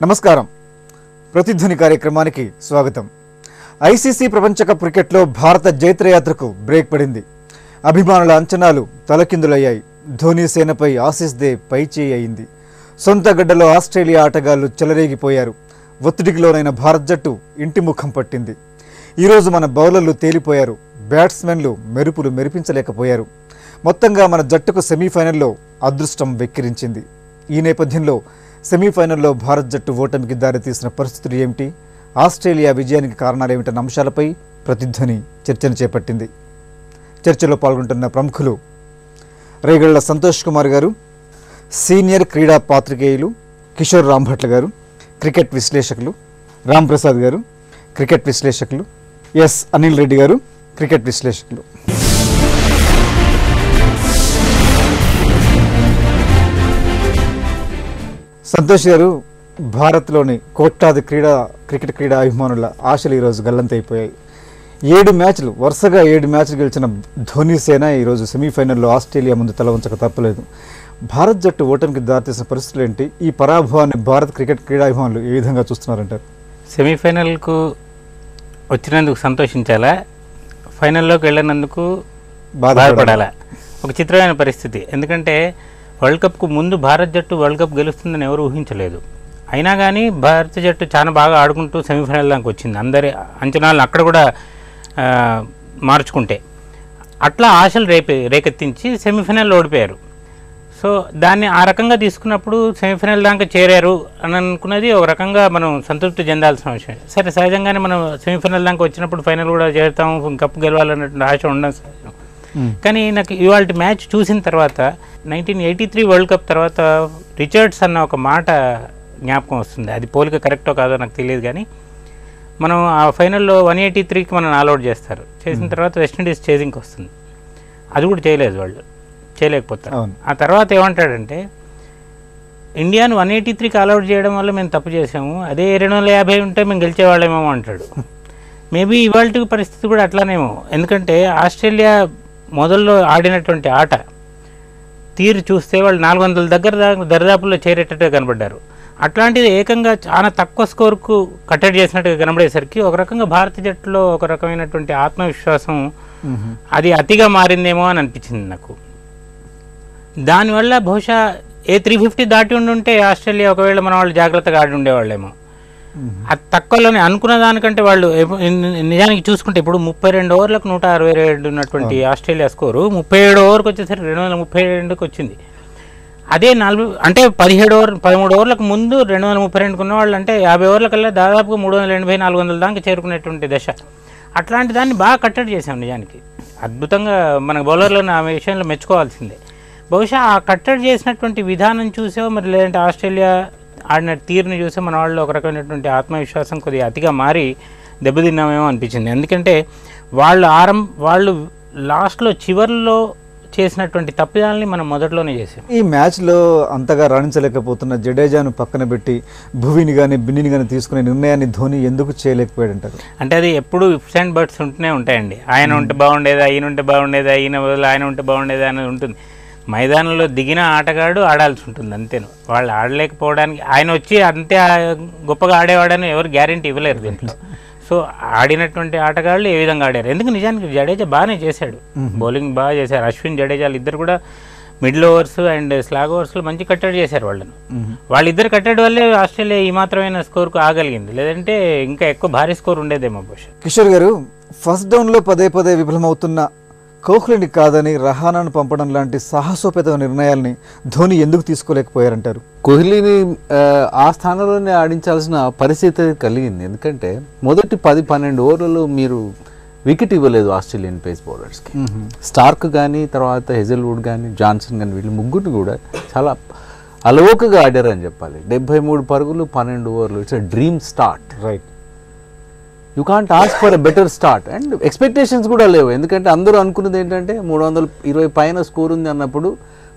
నమస్కారం. ప్రతిధ్వని కార్యక్రమానికి స్వాగతం. ఐసీసీ ప్రపంచ కప్ క్రికెట్లో భారత జైత్రయాత్రకు బ్రేక్ పడింది. అభిమానుల అంచనాలు తలకిందులయ్యాయి. ధోనీ సేనపై ఆసీస్ దే పైచేయి అయింది. సొంత గడ్డలో ఆస్ట్రేలియా ఆటగాళ్లు చెలరేగిపోయారు. ఒత్తిడికి లోనైన భారత జట్టు ఇంటి ముఖం పట్టింది. ఈరోజు మన బౌలర్లు తేలిపోయారు. బ్యాట్స్మెన్లు మెరుపులు మెరిపించలేకపోయారు. మొత్తంగా మన జట్టుకు సెమీఫైనల్లో అదృష్టం వెక్కిరించింది. ఈ నేపథ్యంలో సెమీఫైనల్లో భారత్ జట్టు ఓటమికి దారితీసిన పరిస్థితులు ఏమిటి, ఆస్ట్రేలియా విజయానికి కారణాలేమిటన్న అంశాలపై ప్రతిధ్వని చర్చను చేపట్టింది. చర్చలో పాల్గొంటున్న ప్రముఖులు రేగళ్ల సంతోష్ కుమార్ గారు, సీనియర్ క్రీడా పాత్రికేయులు కిషోర్ రాంభట్ల గారు, క్రికెట్ విశ్లేషకులు రామ్ ప్రసాద్ గారు, క్రికెట్ విశ్లేషకులు ఎస్ అనిల్ రెడ్డి గారు, క్రికెట్ విశ్లేషకులు. సంతోష్ గారు, భారత్లోని కోట్లాది క్రికెట్ క్రీడా అభిమానుల ఆశలు ఈరోజు గల్లంతైపోయాయి. 7 మ్యాచ్లు వరుసగా 7 మ్యాచ్లు గెలిచిన ధోనీ సేన ఈరోజు సెమీఫైనల్లో ఆస్ట్రేలియా ముందు తల వంచక తప్పలేదు. భారత్ జట్టు ఓటమికి దారితీసిన పరిస్థితులు ఏంటి? ఈ పరాభవాన్ని భారత క్రికెట్ క్రీడా అభిమానులు ఏ విధంగా చూస్తున్నారంటారు? సెమీఫైనల్కు వచ్చినందుకు సంతోషించాలా, ఫైనల్లోకి వెళ్ళినందుకు బాధపడాలా? ఒక చిత్రమైన పరిస్థితి. ఎందుకంటే వరల్డ్ కప్కు ముందు భారత్ జట్టు వరల్డ్ కప్ గెలుస్తుందని ఎవరు ఊహించలేదు. అయినా కానీ భారత జట్టు చాలా బాగా ఆడుకుంటూ సెమీఫైనల్ దాకా వచ్చింది. అందరి అంచనాలను అక్కడ కూడా మార్చుకుంటే అట్లా ఆశలు రేకెత్తించి సెమీఫైనల్లో ఓడిపోయారు. సో దాన్ని ఆ రకంగా తీసుకున్నప్పుడు సెమీఫైనల్ దాకా చేరారు అని అనుకున్నది ఒక రకంగా మనం సంతృప్తి చెందాల్సిన విషయం. సరే, సహజంగానే మనం సెమీఫైనల్ దాకా వచ్చినప్పుడు ఫైనల్ కూడా చేరుతాం, కప్పు గెలవాలన్నటువంటి ఆశ ఉండడం సహజం. కానీ నాకు ఇవాళ మ్యాచ్ చూసిన తర్వాత 1983 వరల్డ్ కప్ తర్వాత రిచర్డ్స్ అన్న ఒక మాట జ్ఞాపకం వస్తుంది. అది పోలిక కరెక్టో కాదో నాకు తెలియదు, కానీ మనం ఆ ఫైనల్లో 183కి మనం ఆల్అౌట్ చేస్తారు. చేసిన తర్వాత వెస్టిండీస్ చేజింగ్కి వస్తుంది. అది కూడా చేయలేదు, వాళ్ళు చేయలేకపోతారు. ఆ తర్వాత ఏమంటాడంటే, ఇండియాను 183కి ఆల్అౌట్ చేయడం వల్ల మేము తప్పు చేసాము, అదే 250 ఉంటే మేము గెలిచేవాళ్ళేమో అంటాడు. మేబీ ఇవాళ పరిస్థితి కూడా అట్లానేమో. ఎందుకంటే ఆస్ట్రేలియా మొదల్లో ఆడినటువంటి ఆట తీరు చూస్తే వాళ్ళు 400 దరిదాపుల్లో చేరేటట్టుగా కనబడ్డారు. అట్లాంటిది ఏకంగా చాలా తక్కువ స్కోర్కు కట్టడి చేసినట్టుగా కనబడేసరికి ఒక రకంగా భారత జట్టులో ఒక రకమైనటువంటి ఆత్మవిశ్వాసం అది అతిగా మారిందేమో అని అనిపించింది నాకు. దానివల్ల బహుశా 350 దాటి ఉండుంటే ఆస్ట్రేలియా ఒకవేళ మన వాళ్ళు జాగ్రత్తగా ఆడి ఉండేవాళ్ళేమో. అది తక్కువలోనే అనుకున్న దానికంటే వాళ్ళు నిజానికి చూసుకుంటే ఇప్పుడు 32 ఓవర్లకు 167 ఉన్నటువంటి ఆస్ట్రేలియా స్కోరు 37 ఓవర్కి వచ్చేసరికి 232కి వచ్చింది. అదే 13 ఓవర్లకు ముందు 232కు ఉన్నవాళ్ళు అంటే 50 ఓవర్ల కల్లా దాదాపుగా 380-400 దాకా చేరుకునేటువంటి దశ. అట్లాంటి దాన్ని బాగా కట్టడి చేశాం. నిజానికి అద్భుతంగా మన బౌలర్లను ఆ విషయంలో మెచ్చుకోవాల్సిందే. బహుశా ఆ కట్టడి చేసినటువంటి విధానం చూసో మరి లేదంటే ఆస్ట్రేలియా ఆడిన తీరుని చూసి మన వాళ్ళు ఒక రకమైనటువంటి ఆత్మవిశ్వాసం కొద్దిగా అతిగా మారి దెబ్బతిన్నామేమో అనిపించింది. ఎందుకంటే వాళ్ళు లాస్ట్లో చివర్లో చేసినటువంటి తప్పిదాలని మనం మొదట్లోనే చేసాం. ఈ మ్యాచ్లో అంతగా రాణించలేకపోతున్న జడేజాను పక్కన పెట్టి భువిని కానీ బిన్నిని కానీ తీసుకునే నిర్ణయాన్ని ధోని ఎందుకు చేయలేకపోయాడంటారు? అంటే అది ఎప్పుడు ఇఫ్స్ అండ్ బర్డ్స్ ఉంటూనే ఉంటాయండి. ఆయన ఉంటే బాగుండేదా, ఈయన ఉంటే బాగుండేదా, ఈయన బదులు ఆయన ఉంటే బాగుండేదా అనేది ఉంటుంది. మైదానంలో దిగిన ఆటగాడు ఆడాల్సి ఉంటుంది అంతేను. వాళ్ళు ఆడలేకపోవడానికి ఆయన వచ్చి అంతే గొప్పగా ఆడేవాడని ఎవరు గ్యారెంటీ ఇవ్వలేరు దీంట్లో. సో ఆడినటువంటి ఆటగాళ్ళు ఏ విధంగా ఆడారు? ఎందుకు నిజానికి జడేజా బాగానే చేశాడు, బౌలింగ్ బాగా చేశారు. అశ్విన్, జడేజాలు ఇద్దరు కూడా మిడిల్ ఓవర్స్ అండ్ స్లాగ్ ఓవర్స్లో మంచి కట్టడి చేశారు వాళ్ళను. వాళ్ళిద్దరు కట్టడి వల్లే ఆస్ట్రేలియా ఈ మాత్రమైన స్కోర్కు ఆగలిగింది, లేదంటే ఇంకా ఎక్కువ భారీ స్కోర్ ఉండేదేమో బహుశా. కిషోర్ గారు, ఫస్ట్ డౌన్లో పదే విఫలమవుతున్న కోహ్లీని కాదని రహానాను పంపడం లాంటి సాహసోపేత నిర్ణయాల్ని ధోని ఎందుకు తీసుకోలేకపోయారంటారు? కోహ్లీని ఆ స్థానంలోనే ఆడించాల్సిన పరిస్థితి కలిగింది. ఎందుకంటే మొదటి 10-12 ఓవర్లలో మీరు వికెట్ ఇవ్వలేదు ఆస్ట్రేలియన్ పేస్ బౌలర్స్కి. స్టార్క్ కానీ, తర్వాత హెజల్వుడ్ కానీ, జాన్సన్ కానీ, వీళ్ళు ముగ్గురు కూడా చాలా అలవోకగా ఆడారు అని చెప్పాలి. 73 పరుగులు 12 ఓవర్లు. It's dream start. Right. You can't ask for a better start. And expectations కూడా లేవు. ఎందుకంటే అందరూ అనుకున్నది ఏంటంటే 320 పైన స్కోర్ ఉంది అన్నప్పుడు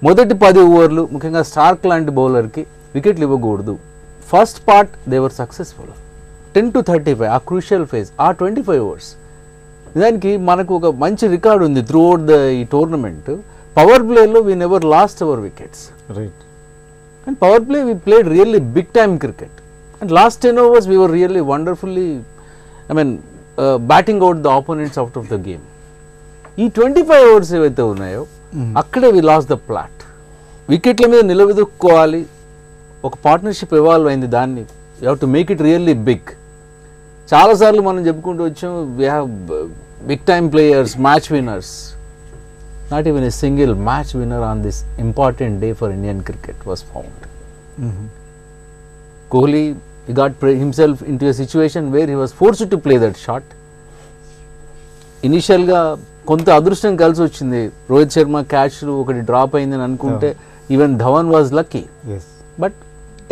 మొదటి 10 ఓవర్లు ముఖ్యంగా స్టార్క్ లాంటి బౌలర్కి వికెట్లు ఇవ్వకూడదు. First part they were successful. 10 to 35 ఆ క్రూషియల్ ఫేజ్, ఆ 25 ఓవర్స్. నిజానికి మనకు ఒక మంచి రికార్డు ఉంది త్రూ అవుట్ ఈ టోర్నమెంట్. పవర్ ప్లేలో we never lost our wickets. Right. And power play we played really big time cricket. And last 10 overs we were really wonderfully, batting out the opponents out of the game. ఈ 25 overs ఏవైతే ఉన్నాయో అక్కడే వి loss the plot. వికెట్ల మీద నిలబెదుక్కోవాలి, ఒక partnership evolve అయింది, దాన్ని you have to make it really big. చాలాసార్లు మనం చెప్పుకుంటూ వచ్చాం, we have big time players, match winners. Not even a single match winner on this important day for Indian cricket was found. Kohli, he got himself into a situation where he was forced to play that shot. ఇనిషియల్గా కొంత అదృష్టం కలిసి వచ్చింది, Rohit Sharma catch ఒకటి drop అయిందని అనుకుంటే even Dhawan was lucky. But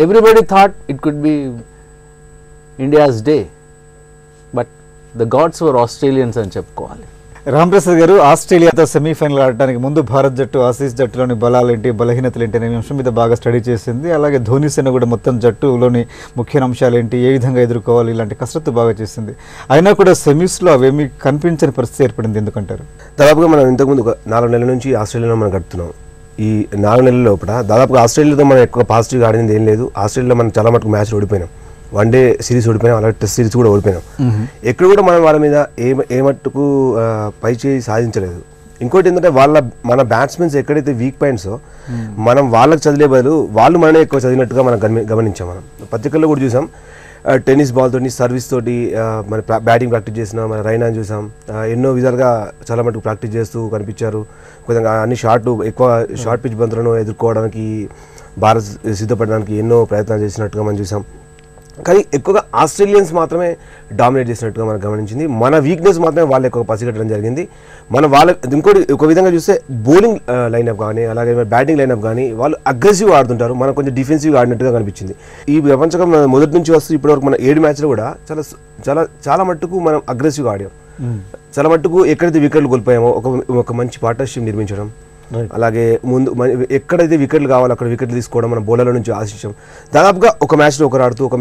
everybody thought it could be India's day, but the gods were Australians అని చెప్పుకోవాలి. రాంప్రసాద్ గారు, ఆస్ట్రేలియాతో సెమీఫైనల్ ఆడడానికి ముందు భారత్ జట్టు ఆసీస్ జట్టులోని బలాలేంటి, బలహీనతలు ఏంటి అనే అంశం మీద బాగా స్టడీ చేసింది. అలాగే ధోని సేన కూడా మొత్తం జట్టులోని ముఖ్య అంశాలు ఏంటి, ఏ విధంగా ఎదుర్కోవాలి, ఇలాంటి కసరత్తు బాగా చేసింది. అయినా కూడా సెమీస్లో అవేమీ కనిపించని పరిస్థితి ఏర్పడింది. ఎందుకంటారు? దాదాపుగా మనం ఇంతకుముందు 4 నెలల నుంచి ఆస్ట్రేలియాలో మనం గడుపుతున్నాం. ఈ 4 నెలల లోపల దాదాపుగా ఆస్ట్రేలియాతో మనం ఎక్కువ పాజిటివ్గా ఆడింది ఏం లేదు. ఆస్ట్రేలియాలో మనం చాలా మటుకు మ్యాచ్లు ఓడిపోయినాం, వన్డే సిరీస్ ఓడిపోయినాం, అలాగే టెస్ట్ సిరీస్ కూడా ఓడిపోయినాం. ఎక్కడ కూడా మనం వాళ్ళ మీద ఏ మట్టుకు పై చేయి సాధించలేదు. ఇంకోటి ఏంటంటే మన బ్యాట్స్మెన్స్ ఎక్కడైతే వీక్ పాయింట్సో మనం వాళ్ళకి చదివే బదులు వాళ్ళు మననే ఎక్కువ చదివినట్టుగా మనం గమనించాం. మనం పత్రికల్లో కూడా చూసాం, టెన్నిస్ బాల్ తోటి, సర్వీస్ తోటి మన బ్యాటింగ్ ప్రాక్టీస్ చేసినాం. మన రైనాని చూసాం, ఎన్నో విధాలుగా చాలా మటుకు ప్రాక్టీస్ చేస్తూ కనిపించారు. కొద్దిగా అన్ని ఎక్కువ షార్ట్ పిచ్ బంతులను ఎదుర్కోవడానికి భారత్ సిద్ధపడడానికి ఎన్నో ప్రయత్నాలు చేసినట్టుగా మనం చూసాం. కానీ ఎక్కువగా ఆస్ట్రేలియన్స్ మాత్రమే డామినేట్ చేసినట్టుగా మనం గమనించింది. మన వీక్నెస్ మాత్రమే వాళ్ళు ఎక్కువ పసిగట్టడం జరిగింది. ఇంకోటి ఒక విధంగా చూస్తే బౌలింగ్ లైనప్ కానీ అలాగే బ్యాటింగ్ లైనప్ కానీ వాళ్ళు అగ్రెసివ్ ఆడుతుంటారు, మనం కొంచెం డిఫెన్సివ్గా ఆడినట్టుగా కనిపించింది. ఈ ప్రపంచకం మొదటి నుంచి వస్తూ ఇప్పటివరకు మన 7 మ్యాచ్లు కూడా చాలా చాలా చాలా మట్టుకు మనం అగ్రెసివ్గా ఆడాం. చాలా మట్టుకు ఎక్కడైతే వికెట్లు కోల్పోయామో ఒక మంచి పార్ట్నర్షిప్ నిర్మించడం, అలాగే ముందు ఎక్కడైతే వికెట్లు కావాలో అక్కడ వికెట్లు తీసుకోవడం మనం బౌలర్ల నుంచి ఆశించాం. దాదాపుగా ఒక మ్యాచ్లో ఒకరు ఆడుతూ, ఒక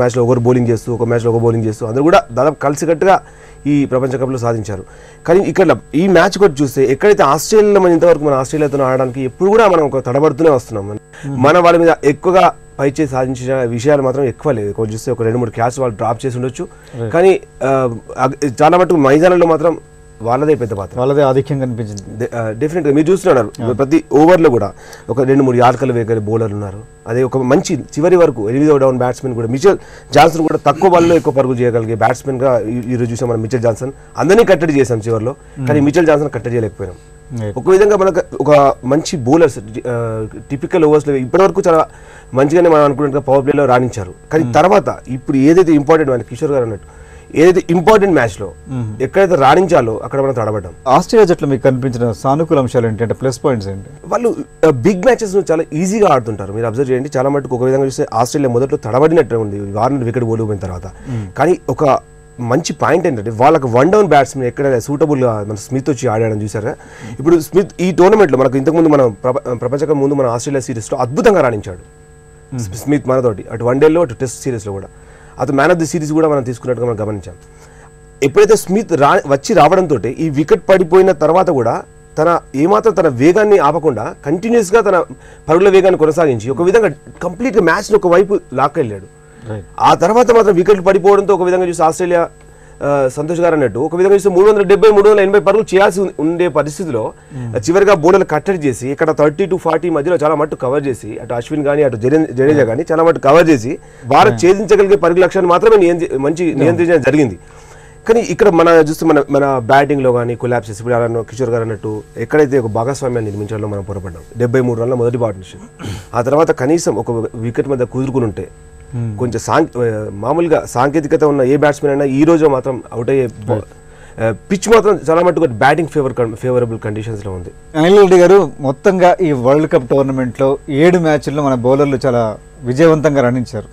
మ్యాచ్లో ఒకరు బౌలింగ్ చేస్తూ, ఒక మ్యాచ్లో ఒక బౌలింగ్ చేస్తూ అందరూ కూడా దాదాపు కలిసికట్టుగా ఈ ప్రపంచ కప్లో సాధించారు. కానీ ఇక్కడ ఈ మ్యాచ్ కూడా చూస్తే ఎక్కడైతే ఆస్ట్రేలియాలో మనం ఇంతవరకు మన ఆస్ట్రేలియాతో ఆడడానికి ఎప్పుడు కూడా మనం ఒక తడబడుతూనే వస్తున్నాం. మన వాళ్ళ మీద ఎక్కువగా పైచేసి సాధించిన విషయాలు మాత్రం ఎక్కువ లేదు. కొంచెం చూస్తే ఒక 2-3 క్యాచ్ వాళ్ళు డ్రాప్ చేసి ఉండొచ్చు, కానీ చాలా మటుకు మైదానంలో మాత్రం వాళ్ళదే పెద్ద పాత్ర, వాళ్ళదే ఆధిక్యం కనిపించింది. డెఫినెట్గా మీరు చూస్తున్నారు, ప్రతి ఓవర్లో కూడా ఒక 2-3 యార్కర్లు వేగలి బౌలర్లు ఉన్నారు. అదే ఒక మంచి చివరి వరకు 8వ డౌన్ బ్యాట్స్మెన్ కూడా మిచెల్ జాన్సన్ కూడా తక్కువ బాల్లో ఎక్కువ పరుగులు చేయగలిగే బ్యాట్స్మెన్గా ఈరోజు చూసాం మనం. మిచెల్ జాన్సన్ అందరినీ కట్టడి చేసాం చివరిలో, కానీ మిచెల్ జాన్సన్ కట్టడి చేయలేకపోయినాం. ఒక విధంగా మనకు ఒక మంచి బౌలర్స్ టిపికల్ ఓవర్స్లో ఇప్పటివరకు చాలా మంచిగానే మనం అనుకున్నట్టుగా పవర్ ప్లేలో రాణించారు. కానీ తర్వాత ఇప్పుడు ఏదైతే ఇంపార్టెంట్ మన కిషోర్ గారు అన్నట్టు ఏదైతే ఇంపార్టెంట్ మ్యాచ్లో ఎక్కడైతే రాణించాలో అక్కడ మనం తడబడ్డాం. ఆస్ట్రేలియా జట్లో మీకు కనిపించిన సానుకూల అంశాలు ఏంటంటే ప్లస్ పాయింట్స్ ఏంటి? వాళ్ళు బిగ్ మ్యాచెస్ చాలా ఈజీగా ఆడుతుంటారు. మీరు అబ్జర్వ్ చేయండి, చాలా మటుకు ఒక విధంగా చూస్తే ఆస్ట్రేలియా మొదట్లో తడబడినట్టు ఉంది వార్నర్ వికెట్ ఓడిపోయిన తర్వాత. కానీ ఒక మంచి పాయింట్ ఏంటంటే వాళ్ళకి 1 డౌన్ బ్యాట్స్మెన్ ఎక్కడైనా సూటబుల్గా మన స్మిత్ వచ్చి ఆడాడని చూసారా. ఇప్పుడు స్మిత్ ఈ టోర్నమెంట్లో మనకు ఇంతకుముందు మనం ప్రపంచ కప్ ముందు మన ఆస్ట్రేలియా సిరీస్లో అద్భుతంగా రాణించాడు స్మిత్ మనతోటి, అటు వన్డేలో అటు టెస్ట్ సిరీస్లో కూడా. అతను మ్యాన్ ఆఫ్ ది సిరీస్ కూడా మనం తీసుకున్నట్టుగా మనం గమనించాం. ఎప్పుడైతే స్మిత్ రావడంతో ఈ వికెట్ పడిపోయిన తర్వాత కూడా ఏమాత్రం తన వేగాన్ని ఆపకుండా కంటిన్యూస్గా తన పరుగుల వేగాన్ని కొనసాగించి ఒక విధంగా కంప్లీట్గా మ్యాచ్ని ఒక వైపు లాక్కెళ్ళాడు. ఆ తర్వాత మాత్రం వికెట్లు పడిపోవడంతో ఒక విధంగా చూసి ఆస్ట్రేలియా సంతోష్ గారు అన్నట్టు ఒక విధంగా చూస్తే 370-380 పరుగులు చేయాల్సి ఉండే పరిస్థితిలో చివరిగా బౌలర్లు కట్టడి చేసి ఇక్కడ 30 to 40 మధ్యలో చాలా మట్టు కవర్ చేసి అటు అశ్విన్ కానీ అటు జడేజా కానీ చాలా మట్టు కవర్ చేసి భారత్ ఛేదించగలిగే పరుగుల లక్ష్యాన్ని మాత్రమే నియంత్రించడం జరిగింది. కానీ ఇక్కడ మన చూస్తే మన బ్యాటింగ్లో కానీ కొలాప్సెస్ ఇప్పుడు కిషోర్ గారు అన్నట్టు ఎక్కడైతే ఒక భాగస్వామ్యాన్ని నిర్మించడంలో మనం పొరపడ్డాం. 73 రన్ల మొదటి పార్ట్నర్షిప్, ఆ తర్వాత కనీసం ఒక వికెట్ మధ్య కుదురుకుని ఉంటే కొంచెం మామూలుగా సాంకేతికత ఉన్న ఏ బ్యాట్స్మెన్ అయినా ఈ రోజు మాత్రం అవుట్ అయ్యే పిచ్ మాత్రం చాలా మటుకు బ్యాటింగ్ ఫేవరబుల్ కండిషన్స్లో ఉంది. అనిల్ రెడ్డి గారు, మొత్తంగా ఈ వరల్డ్ కప్ టోర్నమెంట్లో 7 మ్యాచ్ల్లో మన బౌలర్లు చాలా విజయవంతంగా రాణించారు.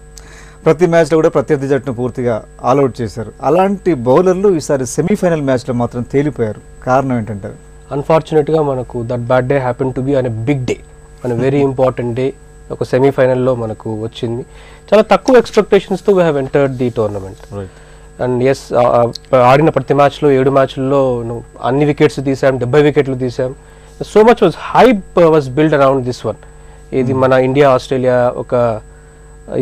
ప్రతి మ్యాచ్లో కూడా ప్రత్యర్థి జట్టును పూర్తిగా ఆల్అౌట్ చేశారు. అలాంటి బౌలర్లు ఈసారి సెమీఫైనల్ మ్యాచ్లో మాత్రం తేలిపోయారు. కారణం ఏంటంటారు? అన్ఫార్చునేట్గా మనకు that bad day happen to be an big day, an very important day. ఒక సెమీఫైనల్లో మనకు వచ్చింది. చాలా తక్కువ ఎక్స్పెక్టేషన్స్తో we have entered the tournament. And yes, ఆడిన ప్రతి మ్యాచ్లో 7 మ్యాచ్ల్లో అన్ని వికెట్స్ తీసాం, 70 వికెట్లు తీసాం. So much was hype was build around this one. ఇది మన ఇండియా ఆస్ట్రేలియా ఒక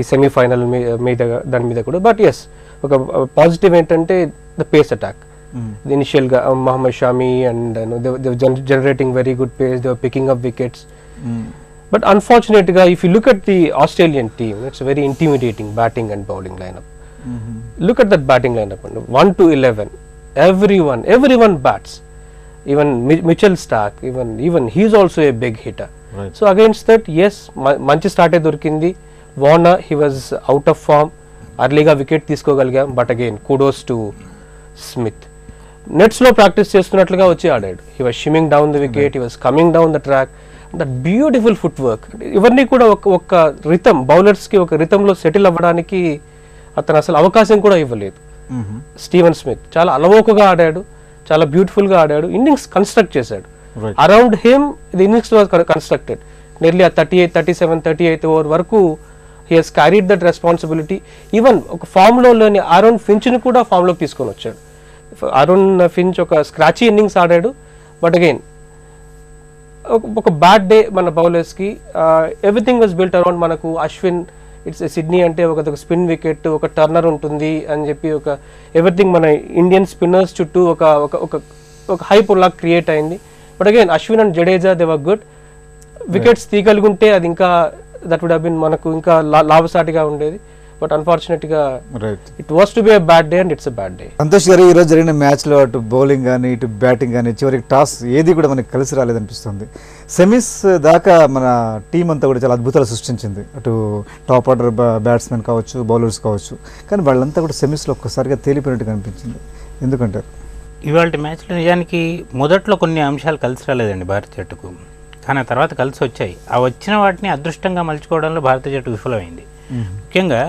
ఈ సెమీఫైనల్ మీద దాని మీద కూడా. బట్ ఎస్, ఒక పాజిటివ్ ఏంటంటే ద పేస్ అటాక్. ఇనిషియల్గా Mohammed Shami and generating very good pace, they were picking up wickets. But అన్ఫార్చునేట్గా if you look at the Australian team, it's very intimidating batting and bowling lineup. Look at that batting lineup, 1 to 11. Everyone bats. Even Mitchell Starc, even he is also a big hitter. Right. So against that, yes, manchi start dorikindi. Warner, he was out of form. Earlyga wicket తీసుకోగలిగాం, but again kudos to Smith. Nets లో practice చేస్తున్నట్లుగా వచ్చి ఆడాడు. He was shimming down the wicket, he was coming down the track. That beautiful footwork. ఇవన్నీ కూడా ఒక rhythm, bowlers కి ఒక rhythm లో సెటిల్ అవ్వడానికి అతను అసలు అవకాశం కూడా ఇవ్వలేదు. స్టీవెన్ స్మిత్ చాలా అలవోకగా ఆడాడు, చాలా బ్యూటిఫుల్ గా ఆడాడు, ఇన్నింగ్స్ కన్స్ట్రక్ట్ చేశాడు. Around him the innings was constructed. Nearly 38 over వరకు he has carried that responsibility. Even ఒక ఫామ్ లో లేని ఆరోన్ ఫించ్ ని కూడా ఫామ్ లోకి తీసుకొని వచ్చాడు. ఆరోన్ ఫించ్ ఒక స్క్రాచీ ఇన్నింగ్స్ ఆడాడు, బట్ అగైన్ ఒక బ్యాడ్ డే మన బౌలర్స్ కి. ఎవ్రీథింగ్ వాజ్ బిల్ట్ అరౌండ్ మనకు అశ్విన్. ఇట్స్ సిడ్నీ అంటే ఒక స్పిన్ వికెట్, ఒక టర్నర్ ఉంటుంది అని చెప్పి ఒక ఎవ్రీథింగ్ మన ఇండియన్ స్పిన్నర్స్ చుట్టూ ఒక హైప్ లా క్రియేట్ అయింది. But again Ashwin and Jadeja they were good. Wickets తీయగలుగుంటే అది ఇంకా దట్ వుడ్ హావ్ బీన్ మనకు ఇంకా లాభసాటిగా ఉండేది. బట్ అన్ఫార్చునేట్ గా it was to be a bad day and it's a bad day. Santosh గారు, ఈరోజు జరిగిన మ్యాచ్లో అటు బౌలింగ్ కానీ ఇటు బ్యాటింగ్ కానీ చివరికి టాస్ ఏది కూడా మనకి కలిసి రాలేదనిపిస్తుంది. సెమీస్ దాకా మన టీం అంతా కూడా చాలా అద్భుతాలు సృష్టించింది. అటు టాప్ ఆర్డర్ బ్యాట్స్మెన్ కావచ్చు, బౌలర్స్ కావచ్చు, కానీ వాళ్ళంతా కూడా సెమీస్లో ఒక్కసారిగా తేలిపోయినట్టు కనిపించింది. ఎందుకంటారు? ఇవాళ మ్యాచ్లో నిజానికి మొదట్లో కొన్ని అంశాలు కలిసి రాలేదండి భారత జట్టుకు, కానీ ఆ తర్వాత కలిసి వచ్చాయి. ఆ వచ్చిన వాటిని అదృష్టంగా మలుచుకోవడంలో భారత జట్టు విఫలమైంది. ముఖ్యంగా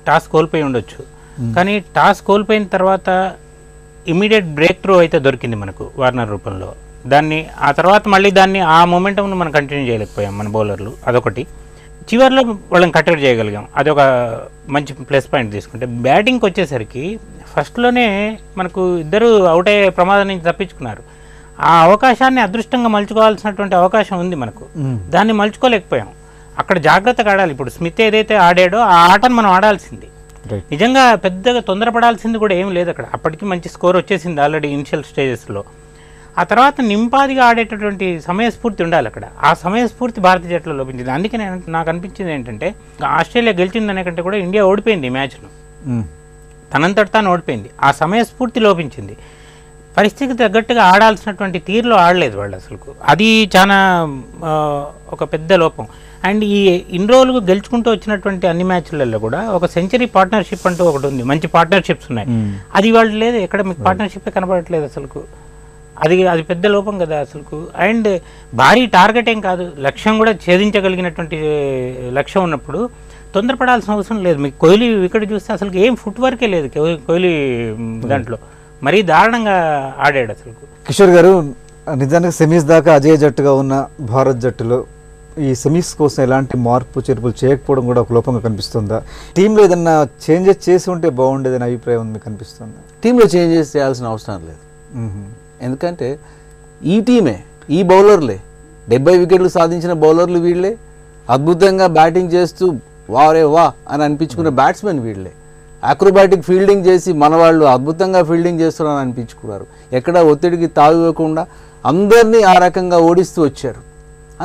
టాస్ కోల్పోయి ఉండొచ్చు, కానీ టాస్ కోల్పోయిన తర్వాత ఇమీడియట్ బ్రేక్ త్రూ అయితే దొరికింది మనకు వార్నర్ రూపంలో. ఆ తర్వాత మళ్ళీ ఆ మొమెంటంను మనం కంటిన్యూ చేయలేకపోయాం మన బౌలర్లు, అదొకటి. చివరిలో వాళ్ళని కట్టడి చేయగలిగాం, అదొక మంచి ప్లస్ పాయింట్ తీసుకుంటే. బ్యాటింగ్కి వచ్చేసరికి ఫస్ట్లోనే మనకు ఇద్దరు అవుట్ అయ్యే ప్రమాదం నుంచి తప్పించుకున్నారు. ఆ అవకాశాన్ని అదృష్టంగా మలుచుకోవాల్సినటువంటి అవకాశం ఉంది మనకు, దాన్ని మలుచుకోలేకపోయాం. అక్కడ జాగ్రత్తగా ఆడాలి. ఇప్పుడు స్మిత్ ఏదైతే ఆడాడో ఆ ఆటను మనం ఆడాల్సింది. నిజంగా పెద్దగా తొందరపడాల్సింది కూడా ఏం లేదు అక్కడ. అప్పటికి మంచి స్కోర్ వచ్చేసింది ఆల్రెడీ ఇనిషియల్ స్టేజెస్లో. ఆ తర్వాత నింపాదిగా ఆడేటటువంటి సమయస్ఫూర్తి ఉండాలి అక్కడ. ఆ సమయస్ఫూర్తి భారత జట్టులో లోపించింది. అందుకే నాకు అనిపించింది ఏంటంటే, ఆస్ట్రేలియా గెలిచిందనే కంటే కూడా ఇండియా ఓడిపోయింది ఈ మ్యాచ్ను, తనంతట తాను ఓడిపోయింది. ఆ సమయస్ఫూర్తి లోపించింది. పరిస్థితికి తగ్గట్టుగా ఆడాల్సినటువంటి తీరులో ఆడలేదు వాళ్ళు అసలు. అది చాలా ఒక పెద్ద లోపం. అండ్ ఇన్ని రోజులు గెలుచుకుంటూ వచ్చినటువంటి అన్ని మ్యాచ్లలో కూడా ఒక సెంచరీ పార్ట్నర్షిప్ అంటూ ఒకటి ఉంది, మంచి పార్ట్నర్షిప్స్ ఉన్నాయి. అది వాళ్ళు లేదు, ఎక్కడ మీకు పార్ట్నర్షిప్ కనబడట్లేదు అసలు. అది పెద్ద లోపం కదా అసలు. అండ్ భారీ టార్గెట్ ఏం కాదు, లక్ష్యం కూడా ఛేదించగలిగినటువంటి లక్ష్యం ఉన్నప్పుడు తొందరపడాల్సిన అవసరం లేదు. మీకు కోహ్లీ వికెట్ చూస్తే అసలు ఏం ఫుట్ వర్కే లేదు కోహ్లీ దాంట్లో, మరీ దారుణంగా ఆడాడు అసలు. కిషోర్ గారు, నిజానికి సెమీస్ దాకా అజయ్ జట్టుగా ఉన్న భారత్ జట్టులో ఈ సెమీస్ కోసం ఎలాంటి మార్పు చేర్పులు చేయకపోవడం కూడా ఒక లోపంగా కనిపిస్తుందా? టీంలో ఏదన్నా చేంజెస్ చేసి ఉంటే బాగుండేదని అభిప్రాయం ఉంది, మీకు కనిపిస్తుందా? టీంలో చేంజెస్ చేయాల్సిన అవసరం లేదు. ఎందుకంటే ఈ టీమే, ఈ బౌలర్లే, 70 వికెట్లు సాధించిన బౌలర్లు వీళ్ళే, అద్భుతంగా బ్యాటింగ్ చేస్తూ వారే వా అని అనిపించుకున్న బ్యాట్స్మెన్ వీళ్ళే, అక్రోబాటిక్ ఫీల్డింగ్ చేసి మన వాళ్ళు అద్భుతంగా ఫీల్డింగ్ చేస్తున్నారని అనిపించుకున్నారు. ఎక్కడ ఒత్తిడికి తావివ్వకుండా అందరినీ ఆ రకంగా ఓడిస్తూ వచ్చారు.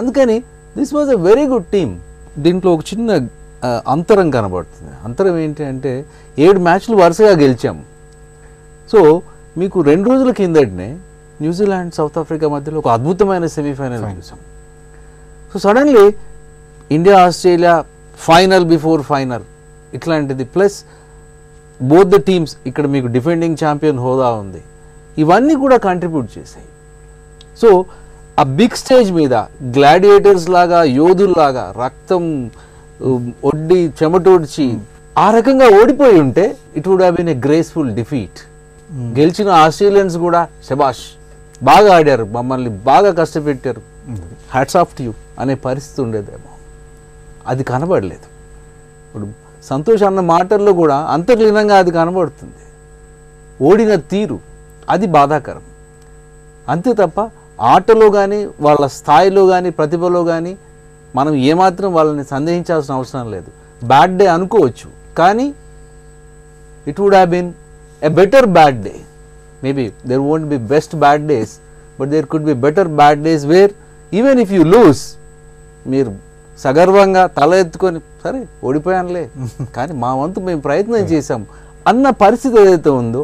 అందుకని this was a very good team. దీంట్లో ఒక చిన్న అంతరం కనబడుతుంది. అంతరం ఏంటి అంటే 7 మ్యాచ్లు వరుసగా గెలిచాము. సో మీకు 2 రోజుల కిందటనే న్యూజిలాండ్ సౌత్ ఆఫ్రికా మధ్యలో ఒక అద్భుతమైన సెమీఫైనల్ చూసాం. So suddenly India Australia final before final ఇట్లాంటిది, ప్లస్ బోత్ ద టీమ్స్, ఇక్కడ మీకు డిఫెండింగ్ ఛాంపియన్ హోదా ఉంది, ఇవన్నీ కూడా కంట్రిబ్యూట్ చేశాయి. సో ఆ బిగ్ స్టేజ్ మీద గ్లాడియేటర్స్ లాగా, యోధుల్లాగా రక్తం ఒడ్డి చెమటోడ్చి ఆ రకంగా ఓడిపోయి ఉంటే it would have been a graceful defeat. గెలిచిన ఆస్ట్రేలియన్స్ కూడా శబాష్, బాగా ఆడారు, మమ్మల్ని బాగా కష్టపెట్టారు, హ్యాట్స్ ఆఫ్ టు యూ అనే పరిస్థితి ఉండేదేమో. అది కనబడలేదు. ఇప్పుడు సంతోష్ అన్న మాటల్లో కూడా అంతర్లీనంగా అది కనబడుతుంది. ఓడిన తీరు అది బాధాకరం. అంతే తప్ప ఆటలో కానీ, వాళ్ళ స్థాయిలో కానీ, ప్రతిభలో కానీ మనం ఏమాత్రం వాళ్ళని సందేహించాల్సిన అవసరం లేదు. బ్యాడ్ డే అనుకోవచ్చు, కానీ it would have been a better bad day. Maybe there won't be best bad days, but there could be better bad days where even if you lose, మీరు సగర్వంగా తల ఎత్తుకొని సరే ఓడిపోయానులే కానీ మా వంతు మేము ప్రయత్నం చేశాం అన్న పరిస్థితి ఏదైతే ఉందో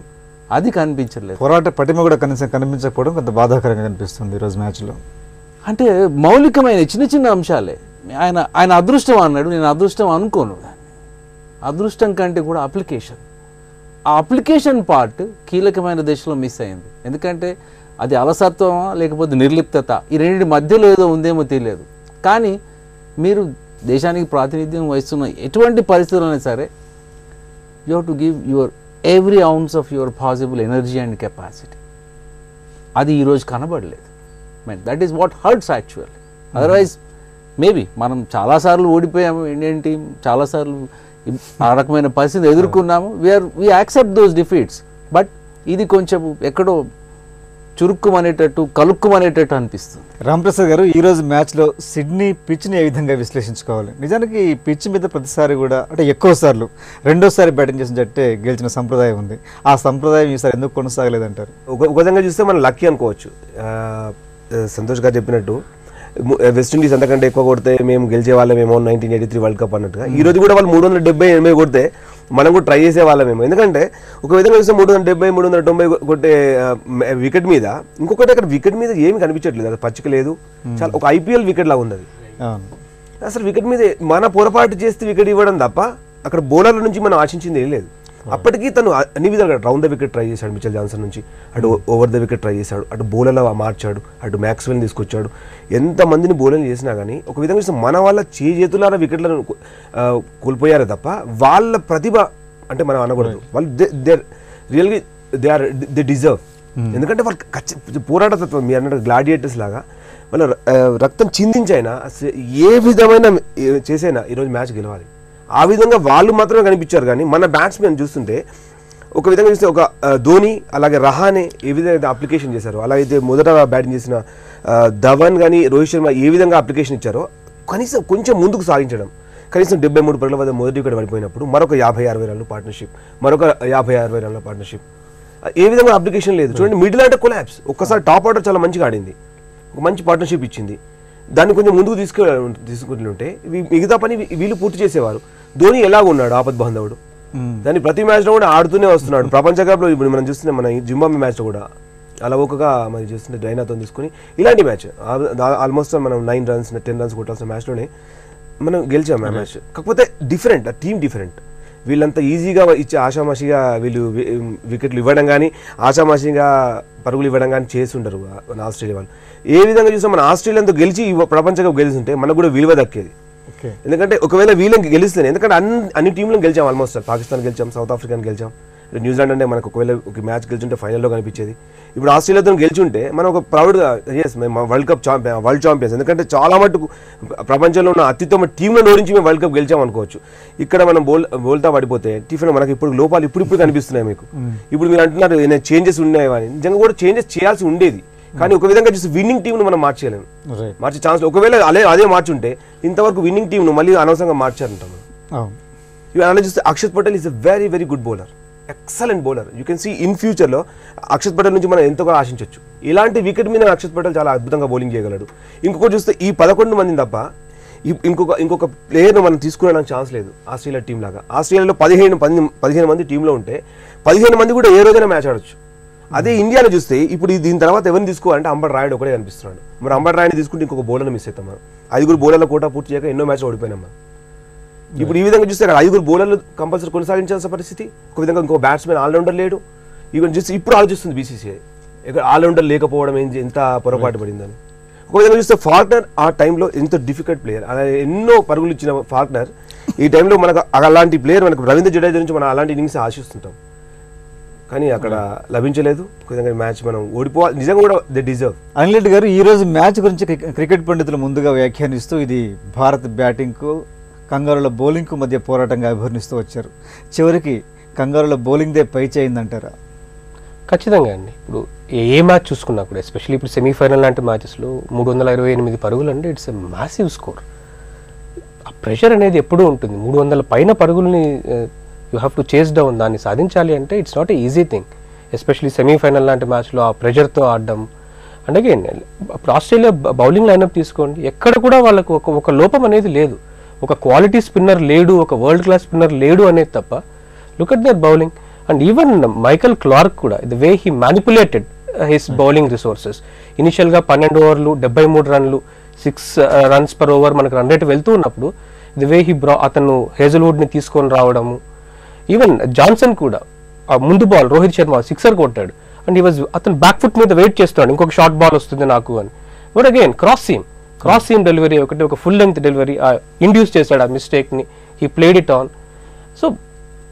అది కనిపించలేదు. పోరాట పటిమ కూడా కనీసం కనిపించకపోవడం కొంత బాధాకరంగా కనిపిస్తుంది ఈరోజు మ్యాచ్లో. అంటే మౌలికమైన చిన్న చిన్న అంశాలే. ఆయన అదృష్టం అన్నాడు, నేను అదృష్టం అనుకోను. అదృష్టం కంటే కూడా అప్లికేషన్, ఆ అప్లికేషన్ పార్ట్ కీలకమైన దశలో మిస్ అయింది. ఎందుకంటే అది అలసత్వమా లేకపోతే నిర్లిప్తత, ఈ రెండింటి మధ్యలో ఏదో ఉందేమో తెలియదు. కానీ మీరు దేశానికి ప్రాతినిధ్యం వహిస్తున్న ఎటువంటి పరిస్థితులైనా సరే you have to give your every ounce of your possible energy and capacity. అది ఈరోజు కనబడలేదు. That is what hurts actually. Otherwise maybe మనం చాలాసార్లు ఓడిపోయాము, ఇండియన్ టీం చాలాసార్లు ఆ రకమైన పరిస్థితి ఎదుర్కొన్నాము. We accept those defeats. But ఇది కొంచెం ఎక్కడో చురుక్కుమనేటట్టు కలుక్కుమనేటట్టు అనిపిస్తుంది. రాంప్రసాద్ గారు, ఈరోజు మ్యాచ్లో సిడ్నీ పిచ్ని ఏ విధంగా విశ్లేషించుకోవాలి? నిజానికి ఈ పిచ్ మీద ప్రతిసారి కూడా అంటే ఎక్కువ సార్లు రెండోసారి బ్యాటింగ్ చేసిన జట్టే గెలిచిన సంప్రదాయం ఉంది. ఆ సంప్రదాయం ఈసారి ఎందుకు కొనసాగలేదంటారు? ఒక విధంగా చూస్తే మనం లక్కీ అనుకోవచ్చు. సంతోష్ గారు చెప్పినట్టు వెస్టిండీస్ అంతకంటే ఎక్కువ కొడితే మేము గెలిచే వాళ్ళమేమో 1983 వరల్డ్ కప్ అన్నట్టుగా. ఈ రోజు కూడా వాళ్ళు 370 కొడితే మనం కూడా ట్రై చేసే వాళ్ళమేమో. ఎందుకంటే ఒక విధంగా చూస్తే 370 390 కొట్టే వికెట్ మీద ఇంకొకటి అక్కడ వికెట్ మీద ఏమి కనిపించట్లేదు, అది పచ్చిక లేదు, చాలా ఒక IPL వికెట్ లాగా ఉంది అది. అసలు వికెట్ మీద మన పొరపాటు చేస్తే వికెట్ ఇవ్వడం తప్ప అక్కడ బౌలర్ల నుంచి మనం ఆశించింది ఏం లేదు. అప్పటికీ తను అన్ని విధాలుగా రౌండ్ ద వికెట్ ట్రై చేశాడు. మిచెల్ జాన్సన్ నుంచి అటు ఓవర్ ద వికెట్ ట్రై చేశాడు, అటు బౌలర్ల మార్చాడు, అటు మ్యాక్స్వెల్ తీసుకొచ్చాడు. ఎంతమందిని బౌలర్లు చేసినా కానీ ఒక విధంగా చూస్తే మన వాళ్ళ చేతులారా వికెట్లను కోల్పోయారు తప్ప వాళ్ళ ప్రతిభ అంటే మనం అనకూడదు. వాళ్ళు రియల్గా దే డిజర్వ్. ఎందుకంటే వాళ్ళు పోరాట తత్వం, మీరు అన్నట్టు గ్లాడియేటర్స్ లాగా వాళ్ళ రక్తం చిందించైనా ఏ విధమైన చేసైనా ఈరోజు మ్యాచ్ గెలవాలి. ఆ విధంగా వాళ్ళు మాత్రమే కనిపించారు. కానీ మన బ్యాట్స్మెన్ చూస్తుంటే ఒక విధంగా చూస్తే ఒక ధోని అలాగే రహానే ఏ విధంగా అప్లికేషన్ చేశారో, అలాగైతే మొదట బ్యాటింగ్ చేసిన ధవన్ కానీ రోహిత్ శర్మ ఏ విధంగా అప్లికేషన్ ఇచ్చారో కనీసం కొంచెం ముందుకు సాగించడం. కనీసం 73 పరుగుల వద్ద మొదటి వికెట్ పడిపోయినప్పుడు మరొక 50-60 రన్ల పార్ట్నర్షిప్, మరొక 50-60 రన్ల పార్ట్నర్షిప్, ఏ విధంగా అప్లికేషన్ లేదు. చూడండి మిడిల్ అంటే కొలాప్స్. ఒక్కసారి టాప్ ఆర్డర్ చాలా మంచిగా ఆడింది, ఒక మంచి పార్ట్నర్షిప్ ఇచ్చింది, దాన్ని కొంచెం ముందుకు తీసుకుంటుంటే మిగతా పని వీళ్ళు పూర్తి చేసేవారు. ధోని ఎలాగ ఉన్నాడు ఆపద్ బాంధవుడు, దాన్ని ప్రతి మ్యాచ్లో కూడా ఆడుతూనే వస్తున్నాడు. ప్రపంచ కప్లో ఇప్పుడు మనం చూస్తున్నాం, మన జింబాబ్వే మ్యాచ్లో కూడా అలా ఒకగా మరి చూస్తుంటే డైనాతో తీసుకుని ఇలాంటి మ్యాచ్ ఆల్మోస్ట్ మనం 9 runs 10 runs కొట్టాల్సిన మ్యాచ్లోనే మనం గెలిచాం ఆ మ్యాచ్. కాకపోతే డిఫరెంట్, ఆ టీం డిఫరెంట్. వీళ్ళంతా ఈజీగా ఇచ్చే ఆషామాషిగా వీళ్ళు వికెట్లు ఇవ్వడం కానీ ఆషామాషిగా పరుగులు ఇవ్వడం కానీ చేసి ఉండరు మన ఆస్ట్రేలియా వాళ్ళు. ఏ విధంగా చూస్తే మన ఆస్ట్రేలియాతో గెలిచి ప్రపంచ కప్ గెలిచుంటే మనకు కూడా విలువ దక్కేది. ఎందుకంటే ఒకవేళ వీళ్ళకి గెలిస్తేనే, ఎందుకంటే అన్ని టీంలను గెలిచాం ఆల్మోస్ట్. పాకిస్తాన్ గెలిచాం, సౌత్ ఆఫ్రికాని గెలిచాం, న్యూజిలాండ్ అంటే మనకు ఒకవేళ ఒక మ్యాచ్ గెలిచుంటే ఫైనల్లో కనిపించేది. ఇప్పుడు ఆస్ట్రేలియాతో గెలిచుంటే మనం ఒక ప్రౌడ్గా ఎస్ మేము వరల్డ్ ఛాంపియన్స్, ఎందుకంటే చాలా మటుకు ప్రపంచంలో ఉన్న అత్యుత్తమ టీంలను ఓడించి మేము వరల్డ్ కప్ గెలిచాం అనుకోవచ్చు. ఇక్కడ మనం బోల్తా పడిపోతే టిఫిన్ మనకి ఇప్పుడు లోపాలు ఇప్పుడు కనిపిస్తున్నాయి మీకు. ఇప్పుడు మీరు అంటున్నారు చేంజెస్ ఉన్నాయి అని, నిజంగా కూడా చేంజెస్ చేయాల్సి ఉండేది. కానీ ఒక విధంగా చూసి విన్నింగ్ టీంను మనం మార్చేయలేము, మార్చే ఛాన్స్. ఒకవేళ అదే మార్చుంటే ఇంతవరకు విన్నింగ్ టీంను మళ్ళీ అనవసరంగా మార్చారంటాం. ఇవి అలా చూస్తే Akshat Patel is a very very good bowler, excellent bowler. You can see in ఫ్యూచర్లో అక్షత్ పటేల్ నుంచి మనం ఎంతగా ఆశించవచ్చు. ఇలాంటి వికెట్ మీద అక్షత్ పటేల్ చాలా అద్భుతంగా బౌలింగ్ చేయగలడు. ఇంకొకటి చూస్తే ఈ 11 మందిని తప్ప ఇంకొక ప్లేయర్ను మనం తీసుకునే ఛాన్స్ లేదు ఆస్ట్రేలియా టీం లాగా. ఆస్ట్రేలియాలో 15 మంది టీంలో ఉంటే 15 మంది కూడా ఏ రోజైనా మ్యాచ్ ఆడొచ్చు. అదే ఇండియాలో చూస్తే ఇప్పుడు దీని తర్వాత ఎవరిని తీసుకోవాలంటే అంబర్ రాయుడు ఒకటే కనిపిస్తున్నాడు. మరి అంబర్ రాయుడు తీసుకుంటే ఇంకొక బౌలర్ని మిస్ అవుతాం మనం. 5 బౌలర్ల కోటా పూర్తి చేయక ఎన్నో మ్యాచ్లు ఓడిపోయినాం మనం. ఇప్పుడు ఈ విధంగా చూస్తే 5 బౌలర్లు కంపల్సరీ కొనసాగించాల్సిన పరిస్థితి. ఒక విధంగా ఇంకో బ్యాట్స్మెన్ ఆల్రౌండర్ లేడు. ఈవెన్ చూస్తే ఇప్పుడు ఆలోచిస్తుంది BCCI ఆల్రౌండర్ లేకపోవడం ఎంత పొరపాటు పడిందని. ఒక విధంగా చూస్తే ఫాల్క్నర్ ఆ టైంలో ఎంతో డిఫికల్ట్ ప్లేయర్, అలా ఎన్నో పరుగులు ఇచ్చిన ఫాల్క్నర్ ఈ టైంలో మనకు అలాంటి ప్లేయర్ మనకు రవీంద్ర జడేజా నుంచి మనం అలాంటి ఇన్నింగ్స్ ఆశిస్తుంటాం. కానీ అక్కడ లభించలేదు. ఒక విధంగా మ్యాచ్ మనం ఓడిపోవాలి, నిజంగా కూడా దే డిజర్వ్. అనిల్ రెడ్డి గారు, ఈరోజు మ్యాచ్ గురించి క్రికెట్ పండితులు ముందుగా వ్యాఖ్యానిస్తూ ఇది భారత్ బ్యాటింగ్కు కంగారుల బౌలింగ్కు మధ్య పోరాటంగా అభివర్ణిస్తూ వచ్చారు. చివరికి కంగారుల బౌలింగ్దే పై చేయిందంటారా? ఖచ్చితంగా అండి. ఇప్పుడు ఏ మ్యాచ్ చూసుకున్నా కూడా, ఎస్పెషల్లీ ఇప్పుడు సెమీఫైనల్ లాంటి మ్యాచెస్లో 328 పరుగులు అంటే it's a massive score. Pressure అనేది ఎప్పుడూ ఉంటుంది. 300 పైన పరుగుల్ని you have to chase down. దాన్ని సాధించాలి అంటే it's not a easy thing, especially semifinal లాంటి మ్యాచ్లో ఆ ప్రెషర్తో ఆడడం. అండ్ అగైన్ ఇప్పుడు ఆస్ట్రేలియా బౌలింగ్ లైనప్ తీసుకోండి, ఎక్కడ కూడా వాళ్ళకు ఒక లోపం అనేది లేదు. ఒక క్వాలిటీ స్పిన్నర్ లేడు, ఒక వరల్డ్ క్లాస్ స్పిన్నర్ లేడు అనేది తప్ప look at their bowling. And even Michael Clarke కూడా the way he manipulated his bowling resources. ఇనిషియల్గా 12 ఓవర్లు 73 రన్లు 6 runs per over మనకు రన్ రేట్ వెళ్తూ ఉన్నప్పుడు ది వే హీ అతను హేజల్వుడ్ని తీసుకొని రావడము. ఈవెన్ జాన్సన్ కూడా ఆ ముందు బాల్ రోహిత్ శర్మ 6 కొట్టాడు అండ్ అతను బ్యాక్ ఫుట్ మీద వెయిట్ చేస్తాడు, ఇంకొక షార్ట్ బాల్ వస్తుంది నాకు అని. But again cross seam delivery ఒక ఫుల్ లెంగ్త్ డెలివరీ ఇండ్యూస్ చేశాడు ఆ మిస్టేక్ని. He played it on. So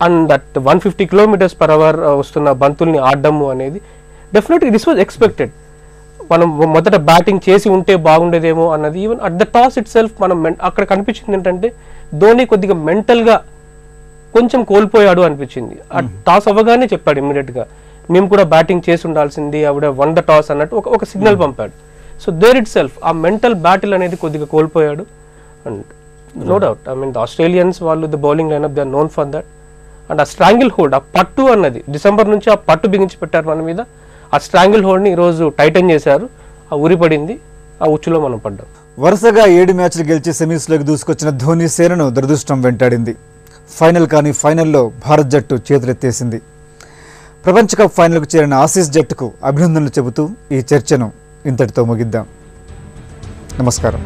and that 150 km/h వస్తున్న బంతుల్ని ఆడడము అనేది డెఫినెట్లీ దిస్ వాజ్ ఎక్స్పెక్టెడ్. మనం మొదట బ్యాటింగ్ చేసి ఉంటే బాగుండేదేమో అన్నది. Even at the toss it self మనం అక్కడ కనిపించింది ఏంటంటే ధోని కొద్దిగా మెంటల్గా కొంచెం కోల్పోయాడు అనిపించింది. ఆ టాస్ అవ్వగానే చెప్పాడు ఇమ్మీడియట్గా, మేము కూడా బ్యాటింగ్ చేసి ఉండాల్సింది, ఆవిడ వన్ ద టాస్ అన్నట్టు ఒక సిగ్నల్ పంపాడు. సో దేర్ ఇట్ సెల్ఫ్ ఆ మెంటల్ బ్యాటిల్ అనేది కొద్దిగా కోల్పోయాడు. And no doubt I mean the Australians వాళ్ళు the bowling lineup they are known for that. And ఆ స్ట్రాంగిల్ హోల్డ్, ఆ పట్టు అన్నది డిసెంబర్ నుంచి ఆ పట్టు బిగించి పెట్టారు మన మీద. ఆ స్ట్రాంగిల్ హోల్డ్ని ఈరోజు టైటన్ చేశారు, ఆ ఉరి పడింది, ఆ ఉచ్చులో మనం పడ్డాం. వరుసగా 7 మ్యాచ్లు గెలిచి సెమీస్లోకి దూసుకొచ్చిన ధోని సేనను దురదృష్టం వెంటాడింది. ఫైనల్లో భారత్ జట్టు చేతులెత్తేసింది. ప్రపంచ కప్ ఫైనల్కు చేరిన ఆసీస్ జట్టుకు అభినందనలు చెబుతూ ఈ చర్చను ఇంతటితో ముగిద్దాం. నమస్కారం.